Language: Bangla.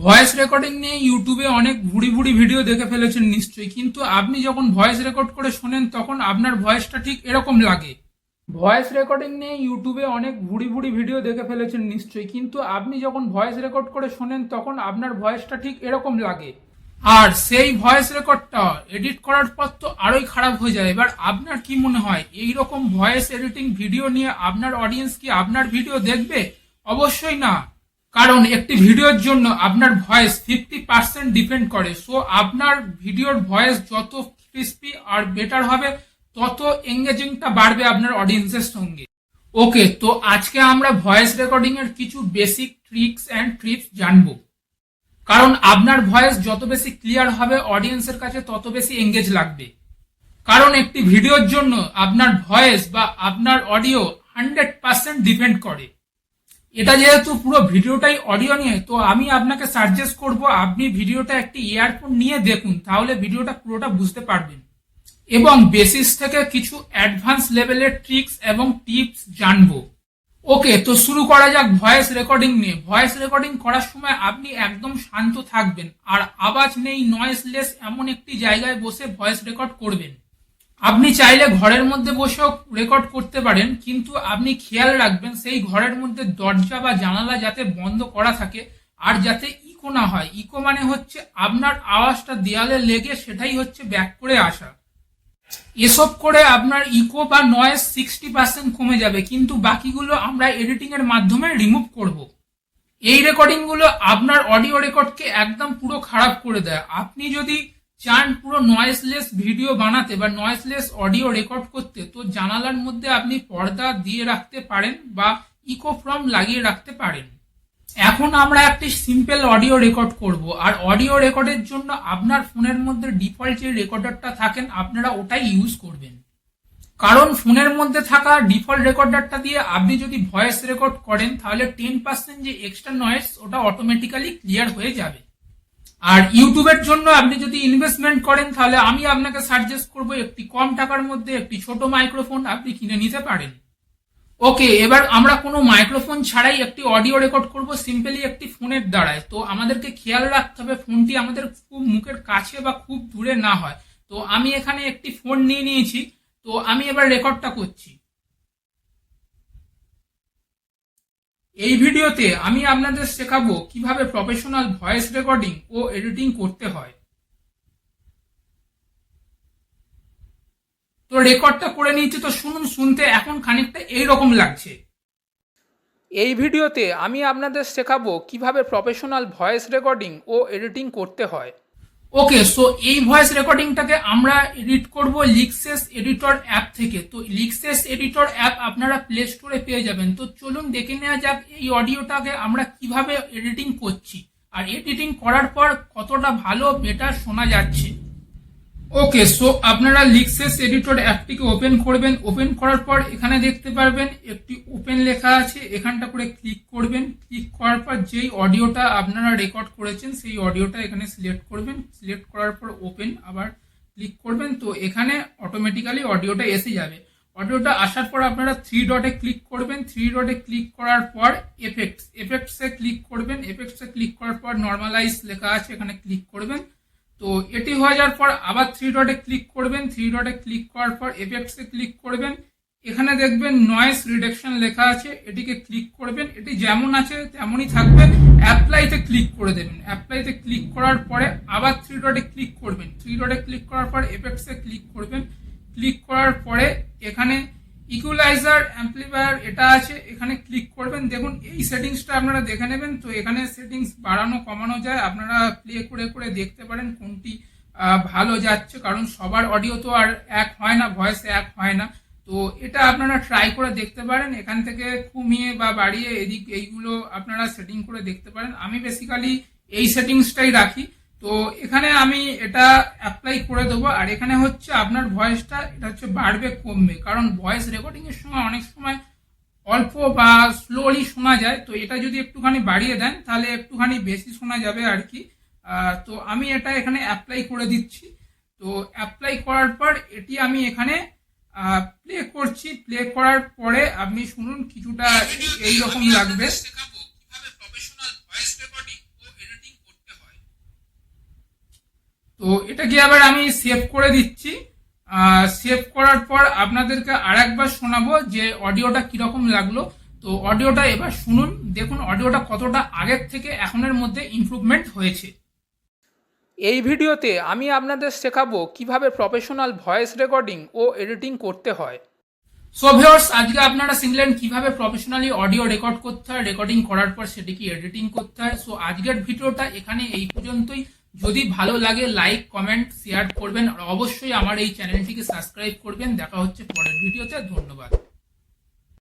ভয়েস রেকর্ডিং নিয়ে ইউটিউবে অনেক ভুড়ি ভুড়ি ভিডিও দেখে ফেলেছেন নিশ্চয়ই, কিন্তু আপনি যখন ভয়েস রেকর্ড করে শোনেন তখন আপনার ভয়েসটা ঠিক এরকম লাগে। ভয়েস রেকর্ডিং নিয়ে ইউটিউবে অনেক ভুড়ি ভুড়ি ভিডিও দেখে ফেলেছেন নিশ্চয়ই, কিন্তু আপনি যখন ভয়েস রেকর্ড করে শোনেন তখন আপনার ভয়েসটা ঠিক এরকম লাগে। আর সেই ভয়েস রেকর্ডটা এডিট করার পর তো আরোই খারাপ হয়ে যায়। এবার আপনার কি মনে হয় এই রকম ভয়েস এডিটিং ভিডিও নিয়ে আপনার অডিয়েন্স কি আপনার ভিডিও দেখবে? অবশ্যই না। কারণ একটি ভিডিওর জন্য আপনার ভয়েস 50% ডিপেন্ড করে। সো আপনার ভিডিওর ভয়েস যত ক্রিস্পি আর বেটার হবে তত এঙ্গেজিংটা বাড়বে আপনার অডিয়েন্সের সঙ্গে। ওকে, তো আজকে আমরা ভয়েস রেকর্ডিং এর কিছু বেসিক ট্রিক্স অ্যান্ড টিপস জানবো। কারণ আপনার ভয়েস যত বেশি ক্লিয়ার হবে অডিয়েন্সের কাছে তত বেশি এঙ্গেজ লাগবে। কারণ একটি ভিডিওর জন্য আপনার ভয়েস বা আপনার অডিও 100% ডিপেন্ড করে। এটা যেহেতু পুরো ভিডিওটাই অডিও নিয়ে, তো আমি আপনাকে সাজেস্ট করব আপনি ভিডিওটা একটি ইয়ারফোন নিয়ে দেখুন, তাহলে ভিডিওটা পুরোটা বুঝতে পারবেন এবং বেসিস থেকে কিছু অ্যাডভান্স লেভেলের ট্রিক্স এবং টিপস জানবো। ওকে, তো শুরু করা যাক ভয়েস রেকর্ডিং নিয়ে। ভয়েস রেকর্ডিং করার সময় আপনি একদম শান্ত থাকবেন আর আওয়াজ নেই, নয়েজলেস এমন একটি জায়গায় বসে ভয়েস রেকর্ড করবেন। আপনি চাইলে ঘরের মধ্যে বসেও রেকর্ড করতে পারেন, কিন্তু আপনি খেয়াল রাখবেন সেই ঘরের মধ্যে দরজা বা জানালা যাতে বন্ধ করা থাকে আর যাতে ইকো না হয়। ইকো মানে হচ্ছে আপনার আওয়াজটা দেয়ালে লেগে সেটাই হচ্ছে ব্যাক করে আসা। এসব করে আপনার ইকো বা নয়েজ 60% কমে যাবে, কিন্তু বাকিগুলো আমরা এডিটিং এর মাধ্যমে রিমুভ করব। এই রেকর্ডিং গুলো আপনার অডিও রেকর্ডকে একদম পুরো খারাপ করে দেয়। আপনি যদি চান পুরো নয়েজলেস ভিডিও বানাতে বা নয়েজলেস অডিও রেকর্ড করতে, তো জানালার মধ্যে আপনি পর্দা দিয়ে রাখতে পারেন বা ইকো ফ্রম লাগিয়ে রাখতে পারেন। এখন আমরা একটি সিম্পল অডিও রেকর্ড করব, আর অডিও রেকর্ডের জন্য আপনার ফোনের মধ্যে ডিফল্ট যে রেকর্ডারটা থাকেন আপনারা ওটাই ইউজ করবেন। কারণ ফোনের মধ্যে থাকা ডিফল্ট রেকর্ডারটা দিয়ে আপনি যদি ভয়েস রেকর্ড করেন তাহলে 10% যে এক্সট্রা নয়েজ ওটা অটোমেটিক্যালি ক্লিয়ার হয়ে যাবে। আর ইউটিউবের জন্য আপনি যদি ইনভেস্টমেন্ট করেন তাহলে আমি আপনাকে সাজেস্ট করব একটি কম টাকার মধ্যে একটি ছোট মাইক্রোফোন আপনি কিনে নিতে পারেন। ওকে, এবার আমরা কোনো মাইক্রোফোন ছাড়াই একটি অডিও রেকর্ড করব সিম্পলি একটি ফোনের দ্বারায়। তো আমাদেরকে খেয়াল রাখতে হবে ফোনটি আমাদের খুব মুখের কাছে বা খুব দূরে না হয়। তো আমি এখানে একটি ফোন নিয়ে নিয়েছি, তো আমি এবার রেকর্ডটা করছি। এই ভিডিওতে আমি আপনাদের শেখাবো কিভাবে প্রফেশনাল ভয়েস রেকর্ডিং ও এডিটিং করতে হয়। তো রেকর্ডটা করে নিয়েছি, তো শুনুন, শুনতে এখন খানিকটা এইরকম লাগছে। এই ভিডিওতে আমি আপনাদের শেখাবো কিভাবে প্রফেশনাল ভয়েস রেকর্ডিং ও এডিটিং করতে হয়। ওকে, সো এই ভয়েস রেকর্ডিংটাকে আমরা এডিট করব লিক্সেস এডিটর অ্যাপ থেকে। তো লিক্সেস এডিটর অ্যাপ আপনারা প্লে স্টোরে পেয়ে যাবেন। তো চলুন দেখে নেওয়া যাক এই অডিওটাকে আমরা কিভাবে এডিটিং করছি আর এডিটিং করার পর কতটা ভালো বেটার শোনা যাচ্ছে। ওকে, সো আপনারা লিক্সেস এডিটর অ্যাপটিকে ওপেন করবেন। ওপেন করার পর এখানে দেখতে পারবেন একটি ওপেন লেখা আছে, এখানটা করে ক্লিক করবেন। ক্লিক করার পর যেই অডিওটা আপনারা রেকর্ড করেছেন সেই অডিওটা এখানে সিলেক্ট করবেন। সিলেক্ট করার পর ওপেন আবার ক্লিক করবেন। তো এখানে অটোমেটিক্যালি অডিওটা এসে যাবে। অডিওটা আসার পর আপনারা থ্রি ডটে ক্লিক করবেন। থ্রি ডটে ক্লিক করার পর এফেক্টসে ক্লিক করবেন। এফেক্টসে ক্লিক করার পর নর্মালাইজ লেখা আছে, এখানে ক্লিক করবেন। তো এটি হয়ে যাওয়ার পর আবার থ্রি ডটে ক্লিক করবেন। থ্রি ডটে ক্লিক করার পর এফেক্টসে ক্লিক করবেন। এখানে দেখবেন নয়েজ রিডাকশন লেখা আছে, এটিকে ক্লিক করবেন। এটি যেমন আছে তেমনই থাকবে। অ্যাপ্লাইতে ক্লিক করে দেবেন। অ্যাপ্লাইতে ক্লিক করার পরে আবার থ্রি ডটে ক্লিক করবেন। থ্রি ডটে ক্লিক করার পর এফেক্টসে ক্লিক করবেন। ক্লিক করার পরে এখানে ইকুয়ালাইজার অ্যাম্পলিফায়ার এটা আছে, এখানে ক্লিক করবেন। দেখুন এই সেটিংসটা আপনারা দেখে নেবেন। তো এখানে সেটিংস বাড়ানো কমানো যায়, আপনারা প্লে করে করে দেখতে পারেন কোনটি ভালো যাচ্ছে, কারণ সবার অডিও তো আর এক হয় না, ভয়েস এক হয় না। তো এটা আপনারা ট্রাই করে দেখতে পারেন, এখান থেকে কমিয়ে বা বাড়িয়ে এদিক এইগুলো আপনারা সেটিং করে দেখতে পারেন। আমি বেসিক্যালি এই সেটিংসটাই রাখি। তো এখানে আমি এটা অ্যাপ্লাই করে দেবো। আর এখানে হচ্ছে আপনার ভয়েসটা এটা হচ্ছে বাড়বে কমবে, কারণ ভয়েস রেকর্ডিং এর সময় অনেক সময় অল্প বা স্লোলি শোনা যায়। তো এটা যদি একটুখানি বাড়িয়ে দেন তাহলে একটুখানি বেশি শোনা যাবে আর কি। তো আমি এটা এখানে অ্যাপ্লাই করে দিচ্ছি। তো অ্যাপ্লাই করার পর এটি আমি এখানে প্লে করছি। প্লে করার পরে আপনি শুনুন কিছুটা এইরকম লাগবে। এটাকে আবার আমি সেভ করে দিচ্ছি। সেভ করার পর আপনাদেরকে আরেকবার শোনাবো যে অডিওটা কিরকম লাগলো। তো অডিওটা এবার শুনুন, দেখুন অডিওটা কতটা আগের থেকে এখনের মধ্যে ইমপ্রুভমেন্ট হয়েছে। এই ভিডিওতে আমি আপনাদের শেখাবো কিভাবে প্রফেশনাল ভয়েস রেকর্ডিং ও এডিটিং করতে হয়। সো ভিউয়ার্স, আজকে আপনারা শিখলেন কিভাবে প্রফেশনালি অডিও রেকর্ড করতে হয়, রেকর্ডিং করার পর সেটিকে এডিটিং করতে হয়। সো আজকের ভিডিওটা এখানে এই পর্যন্তই। যদি ভালো লাগে লাইক, কমেন্ট, শেয়ার করবেন আর অবশ্যই আমার এই চ্যানেলটিকে সাবস্ক্রাইব করবেন। দেখা হচ্ছে পরের ভিডিওতে। ধন্যবাদ।